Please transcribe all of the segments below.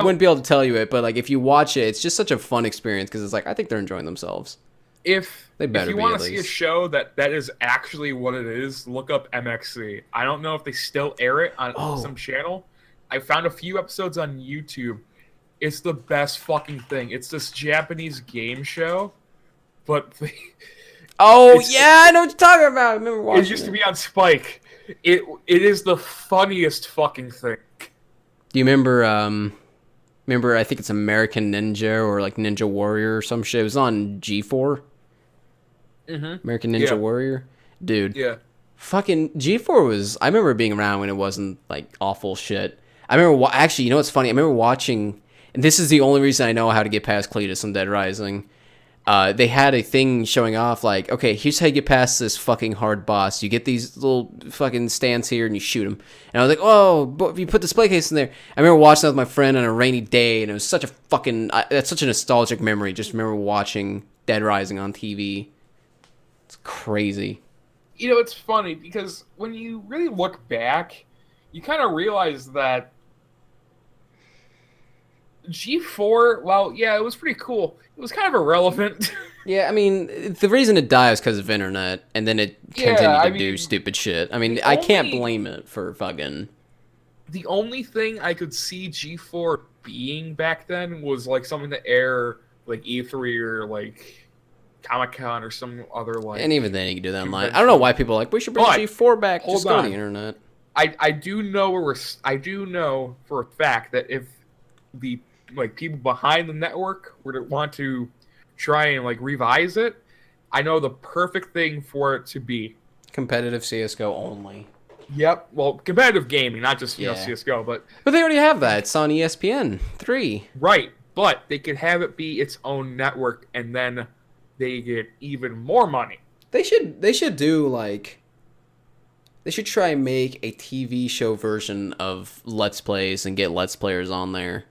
wouldn't be able to tell you it, but like if you watch it, it's just such a fun experience because it's like I think they're enjoying themselves. They If better you be want at to see a least. show that is actually what it is, look up MXC. I don't know if they still air it on Oh, some channel. I found a few episodes on YouTube. It's the best fucking thing. It's this Japanese game show, but oh it's yeah, I know what you're talking about. I remember it watching used to it. be on Spike. It is the funniest fucking thing. Do you remember? Remember? I think it's American Ninja or like Ninja Warrior or some shit. It was on G4. Mm-hmm. American Ninja Yeah, Warrior, dude. yeah. Fucking G4 was. I remember being around when it wasn't like awful shit. I remember actually. You know what's funny? I remember watching. And this is the only reason I know how to get past Cletus on Dead Rising. They had a thing showing off like, okay, here's how you get past this fucking hard boss. You get these little fucking stands here and you shoot them. And I was like, oh, but you put the display case in there. I remember watching that with my friend on a rainy day, and it was such a fucking, that's such a nostalgic memory. Just remember watching Dead Rising on TV. It's crazy. It's funny because when you really look back, you kind of realize that G4, well, yeah, it was pretty cool. It was kind of irrelevant. Yeah, I mean, the reason it died is because of internet, and then it Yeah, continued to I do mean, stupid shit. I mean, the I can't only blame it for fucking. the only thing I could see G4 being back then was like something to air like E3 or like Comic Con or some other And like even then, you can do that online. I don't know convention. why people are like, we should bring But G4 back. Just hold go to the on, internet. I do know for a fact that if the like people behind the network were to want to try and like revise it, I know the perfect thing for it to be. Competitive CSGO only. Yep. Well, competitive gaming, not just Yeah. CS:GO, but But they already have that. It's on ESPN 3. right. But they could have it be its own network, and then they get even more money. They should do like they should try and make a TV show version of Let's Plays and get Let's Players on there.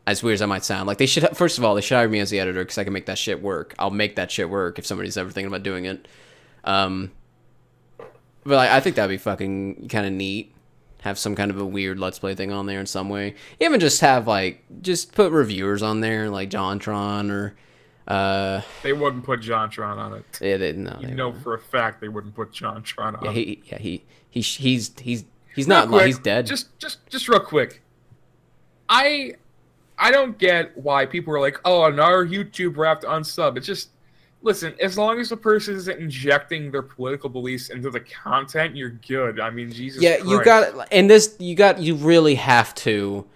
As weird as that might sound, like they should first of all they should hire me as the editor because I can make that shit work. I'll make that shit work if somebody's ever thinking about doing it. Um, but like, I think that'd be fucking kind of neat. Have some kind of a weird Let's Play thing on there in some way. Even just have like just put reviewers on there like JonTron or They wouldn't put JonTron on it. yeah, no, You they know won't. for a fact they wouldn't put JonTron Yeah, on it. he's Real not like quick, he's dead. just real quick. I I don't get why people are like, oh, another YouTuber have to unsub. It's just, listen, as long as the person isn't injecting their political beliefs into the content, you're good. I mean, Jesus Yeah, you Christ. got and this you really have to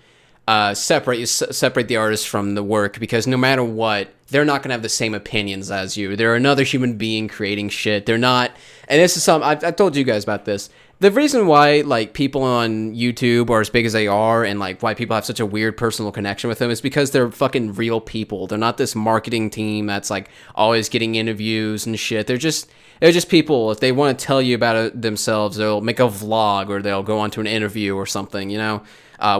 separate the artist from the work because no matter what, they're not gonna have the same opinions as you. They're another human being creating shit. They're not, and this is something I've told you guys about this. The reason why like people on YouTube are as big as they are and like why people have such a weird personal connection with them is because they're fucking real people. They're not this marketing team that's like always getting interviews and shit. They're just people. If they want to tell you about it themselves, they'll make a vlog or they'll go onto an interview or something, you know,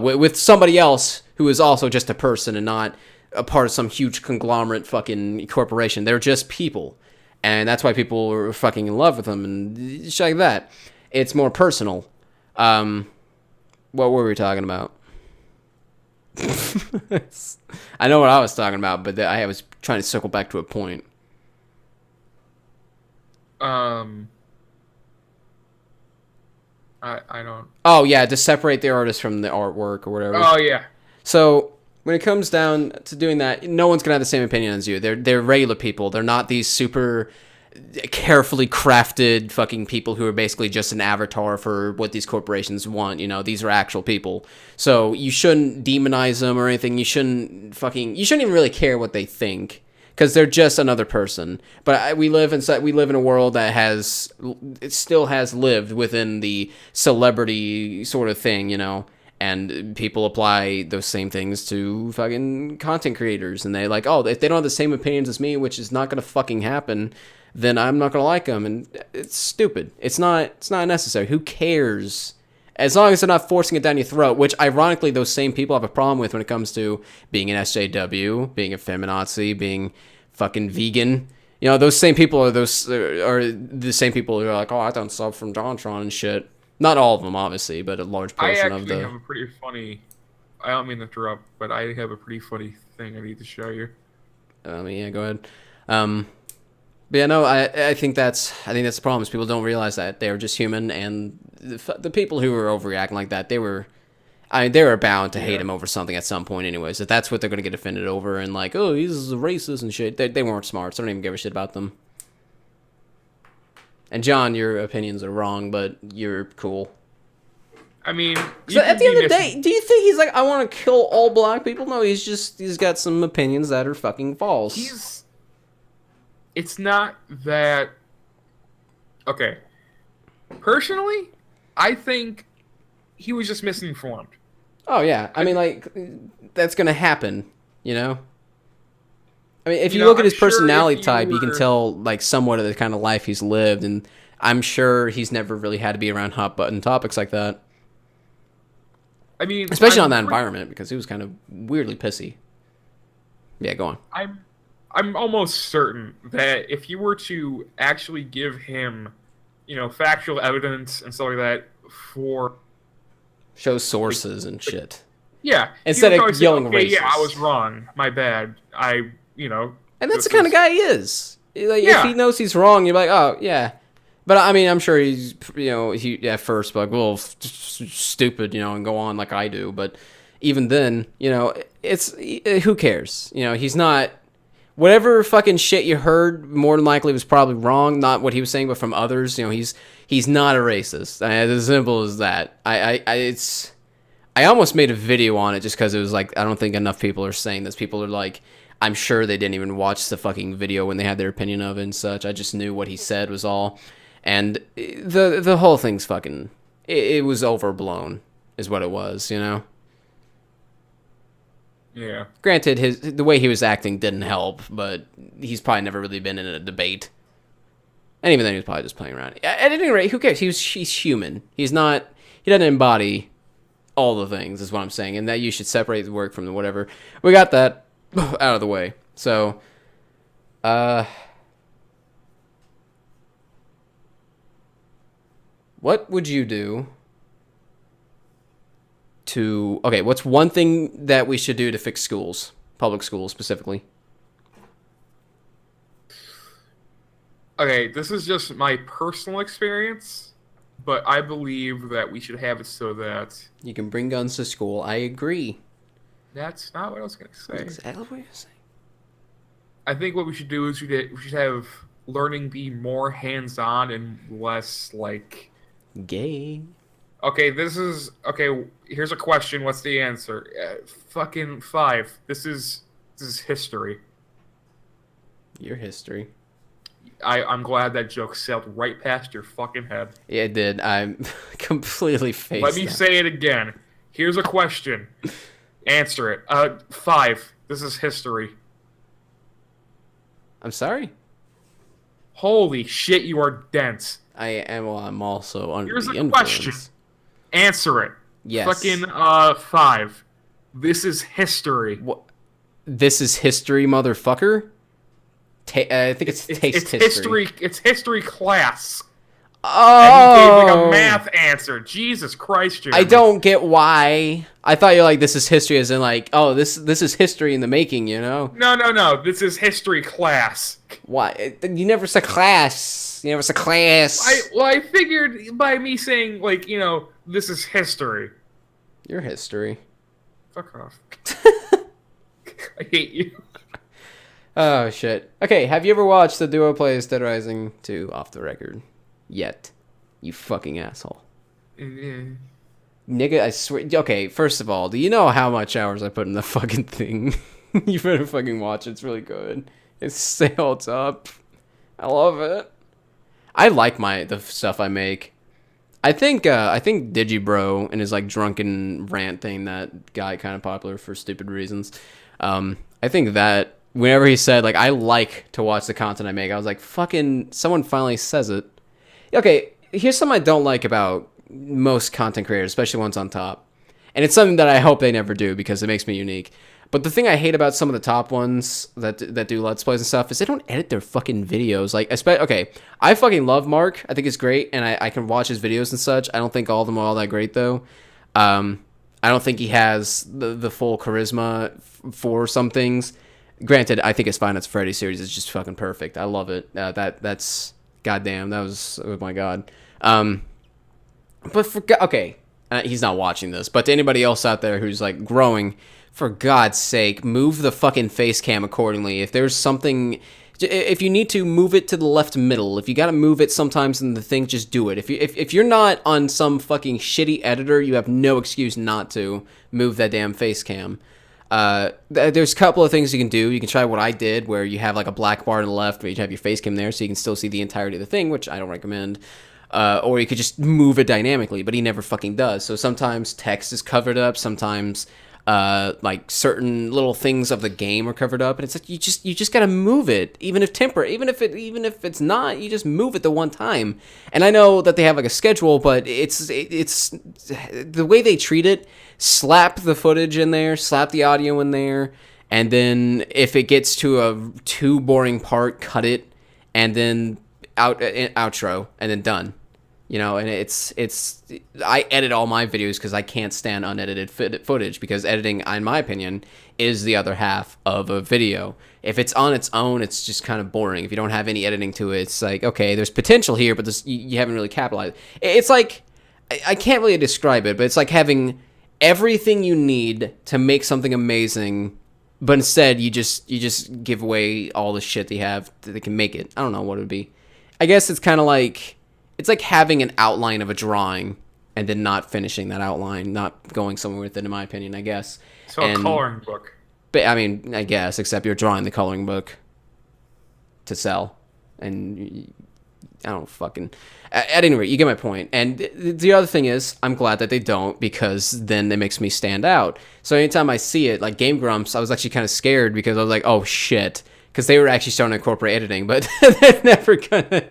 with somebody else who is also just a person and not a part of some huge conglomerate fucking corporation. They're just people. And that's why people are fucking in love with them and shit like that. It's more personal. What were we talking about? I know what I was talking about, but I was trying to circle back to a point. Um, I don't. Oh yeah, to separate the artist from the artwork or whatever. Oh yeah, So when it comes down to doing that, no one's gonna have the same opinion as you. They're regular people. They're not these super carefully crafted fucking people who are basically just an avatar for what these corporations want. You know, these are actual people. So you shouldn't demonize them or anything. You shouldn't even really care what they think because they're just another person. But we live in a world that still has lived within the celebrity sort of thing, you know. And people apply those same things to fucking content creators, and they like, oh, if they don't have the same opinions as me, which is not gonna fucking happen, then I'm not gonna like them, and it's stupid. It's not necessary. Who cares? As long as they're not forcing it down your throat, which ironically those same people have a problem with when it comes to being an SJW, being a feminazi, being fucking vegan. You know, those same people are the same people who are like, oh, I don't sub from JonTron and shit. Not all of them, obviously, but a large I portion of actually the. have a pretty funny I don't mean to interrupt, but I have a pretty funny thing I need to show you. Yeah, go ahead. But yeah, no, I think that's the problem. Is people don't realize that they're just human, and the people who were overreacting like that, they were bound to hate him over something at some point, anyways. If that's what they're gonna get offended over, and like, oh, he's a racist and shit. They weren't smart, so I don't even give a shit about them. And John, your opinions are wrong, but you're cool. I mean, So at the end of the day, do you think he's like, I want to kill all black people? No, he's got some opinions that are fucking false. It's not that. Okay. Personally, I think he was just misinformed. Oh yeah, I mean, like, that's gonna happen, you know. I mean, if you look at his personality type, you can tell like somewhat of the kind of life he's lived, and I'm sure he's never really had to be around hot button topics like that. I mean, especially on that environment, because he was kind of weirdly pissy. Yeah, go on. I'm almost certain that if you were to actually give him, factual evidence and stuff like that for show sources and shit. Yeah. Instead of yelling racist. Yeah, I was wrong. My bad. And that's the kind of guy he is. Like, if he knows he's wrong, you're like, oh, yeah. But, I mean, I'm sure he's, he at first, like, well, stupid, and go on like I do. But even then, who cares? He's not, whatever fucking shit you heard, more than likely was probably wrong. Not what he was saying, but from others. He's not a racist. As simple as that. I almost made a video on it just because it was like, I don't think enough people are saying this. People are like, I'm sure they didn't even watch the fucking video when they had their opinion of it and such. I just knew what he said was all. And the whole thing's fucking, it was overblown, is what it was, Yeah. Granted, the way he was acting didn't help, but he's probably never really been in a debate. And even then, he was probably just playing around. At any rate, who cares? He's human. He doesn't embody all the things, is what I'm saying. And that you should separate the work from the whatever. We got that out of the way. So, what would you do what's one thing that we should do to fix schools, public schools specifically? Okay, this is just my personal experience, but I believe that we should have it so that you can bring guns to school. I agree. That's not what I was going to say. That's exactly what you're saying. I think what we should do is we should have learning be more hands-on and less, like... gay. Okay, here's a question. What's the answer? Fucking 5. This is history. Your history. I'm glad that joke sailed right past your fucking head. Yeah, it did. I'm completely faced. Let me say it again. Here's a question. Answer it. 5. This is history. I'm sorry? Holy shit, you are dense. I am. Well, I'm also under Here's the a influence. question. Answer it. Yes. Fucking 5. This is history. What? This is history, motherfucker? I think it's history. It's history class. Oh. And he gave like a math answer. Jesus Christ, Jeremy. I don't get why. I thought you're like, this is history as in like, oh, this is history in the making, No. This is history class. Why? You never said class. You never said class. I figured by me saying, like, this is history. Your history. Fuck off. I hate you. Oh, shit. Okay, have you ever watched the duo plays Dead Rising 2 off the record? Yet. You fucking asshole. Mm-hmm. Nigga, I swear. Okay, first of all, do you know how much hours I put in the fucking thing? You better fucking watch it. It's really good. It holds up. I love it. I like the stuff I make. I think Digibro and his like drunken rant thing that got kind of popular for stupid reasons. I think that whenever he said like I like to watch the content I make, I was like fucking someone finally says it. Okay, here's something I don't like about most content creators, especially ones on top, and it's something that I hope they never do because it makes me unique. But the thing I hate about some of the top ones that do Let's Plays and stuff is they don't edit their fucking videos. Like, okay, I fucking love Mark. I think he's great, and I can watch his videos and such. I don't think all of them are all that great, though. I I don't think he has the full charisma for some things. Granted, I think his Five Nights at Freddy's series is just fucking perfect. I love it. That's goddamn. That was, oh my god. But okay, he's not watching this. But to anybody else out there who's like growing, for God's sake, move the fucking face cam accordingly. If there's something, if you need to move it to the left middle, if you got to move it sometimes in the thing, just do it. If you're not on some fucking shitty editor, you have no excuse not to move that damn face cam. There's a couple of things you can do. You can try what I did, where you have like a black bar on the left, where you have your face cam there, so you can still see the entirety of the thing, which I don't recommend. Or you could just move it dynamically, but he never fucking does. So sometimes text is covered up, sometimes like certain little things of the game are covered up, and it's like you just gotta move it, even if it's not, you just move it the one time. And I know that they have like a schedule, but it's the way they treat it. Slap the footage in there, slap the audio in there, and then if it gets to a too boring part, cut it, and then outro, and then done. You know, and it's I edit all my videos because I can't stand unedited footage, because editing, in my opinion, is the other half of a video. If it's on its own, it's just kind of boring. If you don't have any editing to it, it's like, okay, there's potential here, but you haven't really capitalized. It's like, I can't really describe it, but it's like having everything you need to make something amazing, but instead you just give away all the shit they have that can make it. I don't know what it would be. I guess it's kind of like, it's like having an outline of a drawing and then not finishing that outline, not going somewhere with it, in my opinion, I guess. So a coloring book. But I mean, I guess, except you're drawing the coloring book to sell. And I don't fucking... At any rate, you get my point. And the other thing is, I'm glad that they don't, because then it makes me stand out. So anytime I see it, like Game Grumps, I was actually kind of scared, because I was like, oh shit. Because they were actually starting to incorporate editing, but they're never gonna...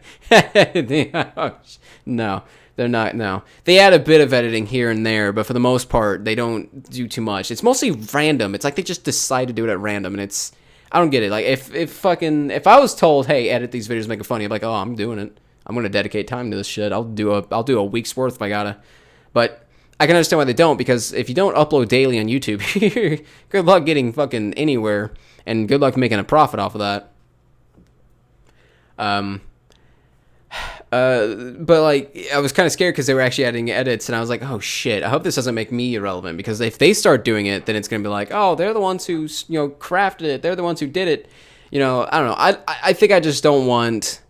No, they're not, no. They add a bit of editing here and there, but for the most part, they don't do too much. It's mostly random. It's like they just decide to do it at random, and it's... I don't get it. Like, if I was told, hey, edit these videos, make it funny, I'm like, oh, I'm doing it. I'm gonna dedicate time to this shit. I'll do a week's worth if I gotta. But I can understand why they don't, because if you don't upload daily on YouTube, good luck getting fucking anywhere, and good luck making a profit off of that. But like, I was kind of scared because they were actually adding edits, and I was like, oh shit, I hope this doesn't make me irrelevant, because if they start doing it, then it's gonna be like, oh, they're the ones who, you know, crafted it, they're the ones who did it. You know, I don't know. I think I just don't want...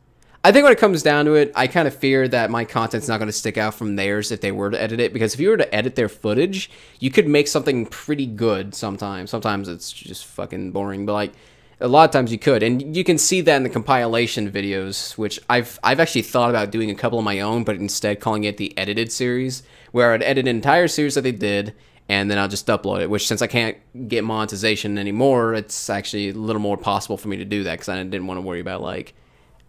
I think when it comes down to it, I kind of fear that my content's not going to stick out from theirs if they were to edit it. Because if you were to edit their footage, you could make something pretty good sometimes. Sometimes it's just fucking boring, but like a lot of times you could. And you can see that in the compilation videos, which I've actually thought about doing a couple of my own, but instead calling it the edited series, where I'd edit an entire series that they did, and then I'll just upload it, which since I can't get monetization anymore, it's actually a little more possible for me to do that, because I didn't want to worry about like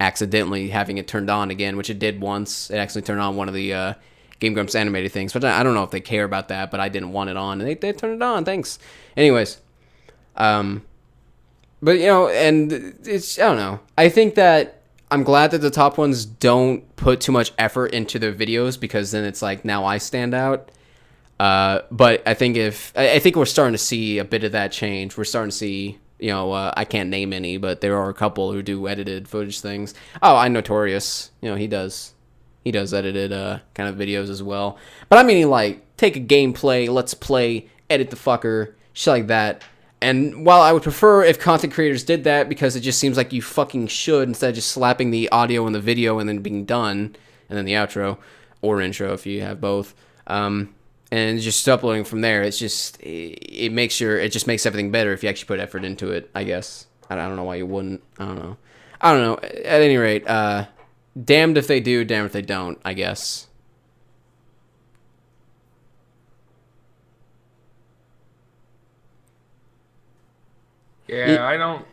accidentally having it turned on again, which it did once. It actually turned on one of the Game Grumps animated things, but I don't know if they care about that, but I didn't want it on, and they turned it on, thanks. Anyways, but you know, and it's, I don't know. I think that I'm glad that the top ones don't put too much effort into their videos, because then it's like, now I stand out. But I think we're starting to see a bit of that change. We're starting to see, you know, I can't name any, but there are a couple who do edited footage things. Oh, I Notorious, you know, he does edited kind of videos as well. But I mean, like, take a gameplay, let's play, edit the fucker, shit like that. And while I would prefer if content creators did that, because it just seems like you fucking should, instead of just slapping the audio and the video and then being done, and then the outro or intro if you have both, and just uploading from there, it's just, it just makes everything better if you actually put effort into it, I guess. I don't know why you wouldn't. I don't know. At any rate, damned if they do, damned if they don't, I guess. Yeah, I don't...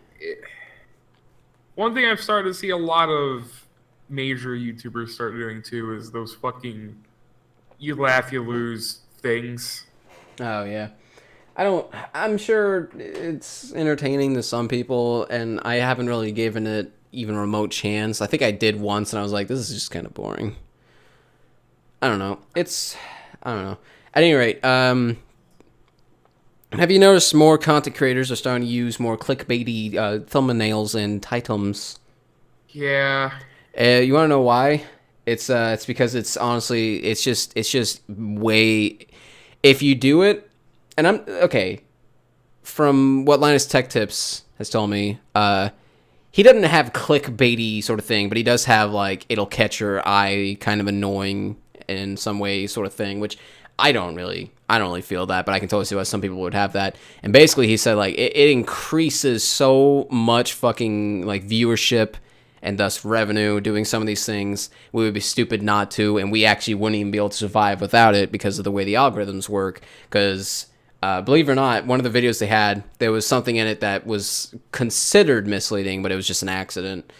One thing I've started to see a lot of major YouTubers start doing, too, is those fucking you laugh, you lose things. Oh, yeah. I'm sure it's entertaining to some people, and I haven't really given it even a remote chance. I think I did once, and I was like, this is just kind of boring. I don't know. I don't know. At any rate, Have you noticed more content creators are starting to use more clickbaity thumbnails and titles? Yeah. You want to know why? It's because it's honestly it's just way. If you do it, and I'm okay. From what Linus Tech Tips has told me, he doesn't have clickbaity sort of thing, but he does have like it'll catch your eye, kind of annoying in some way sort of thing, which I don't really feel that, but I can totally see why some people would have that. And basically, he said like it increases so much fucking like viewership and thus revenue doing some of these things. We would be stupid not to, and we actually wouldn't even be able to survive without it because of the way the algorithms work. Because believe it or not, one of the videos they had, there was something in it that was considered misleading, but it was just an accident.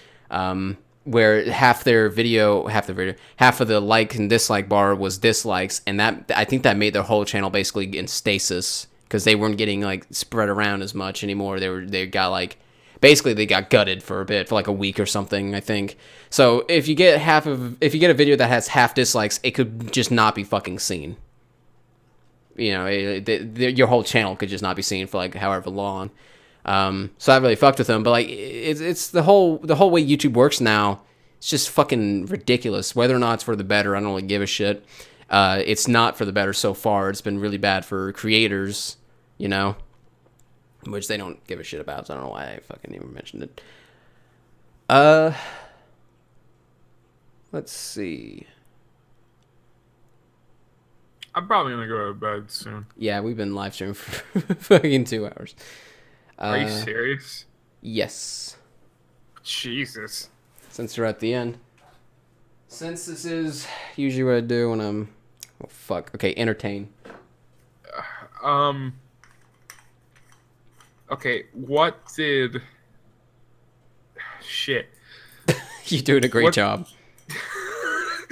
Where half of the like and dislike bar was dislikes, and that I think that made their whole channel basically in stasis because they weren't getting like spread around as much anymore. They got like basically they got gutted for a bit for like a week or something, I think. So if you get a video that has half dislikes, it could just not be fucking seen. You know, your whole channel could just not be seen for like however long. So that really fucked with them. But like, it's the whole way YouTube works now. It's just fucking ridiculous. Whether or not it's for the better, I don't really give a shit. It's not for the better so far. It's been really bad for creators, you know, which they don't give a shit about. So I don't know why I fucking even mentioned it. Let's see. I'm probably gonna go to bed soon. Yeah, we've been live streaming for fucking 2 hours. Are you serious? Yes. Jesus. Since we're at the end. Since this is usually what I do when I'm... Oh, fuck. Okay, entertain. Okay, what did... Shit. You're doing a great job.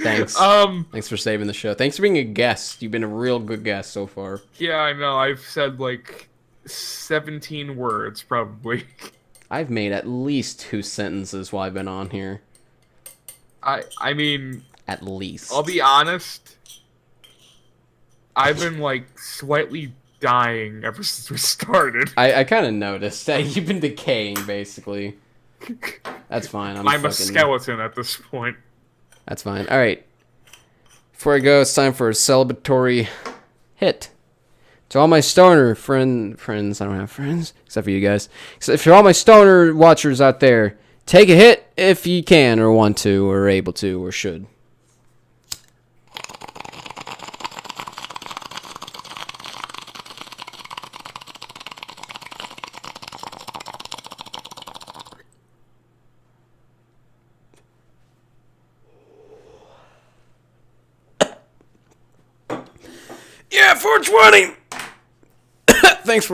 Thanks. Thanks for saving the show. Thanks for being a guest. You've been a real good guest so far. Yeah, I know. I've said like 17 words, probably. I've made at least 2 sentences while I've been on here. I mean... At least. I'll be honest. I've been like slightly dying ever since we started. I kind of noticed that you've been decaying, basically. That's fine. I'm a skeleton at this point. That's fine. All right. Before I go, it's time for a celebratory hit. To all my stoner friends, I don't have friends, except for you guys. So for all my stoner watchers out there, take a hit if you can or want to or able to or should. Yeah, 420! Thanks for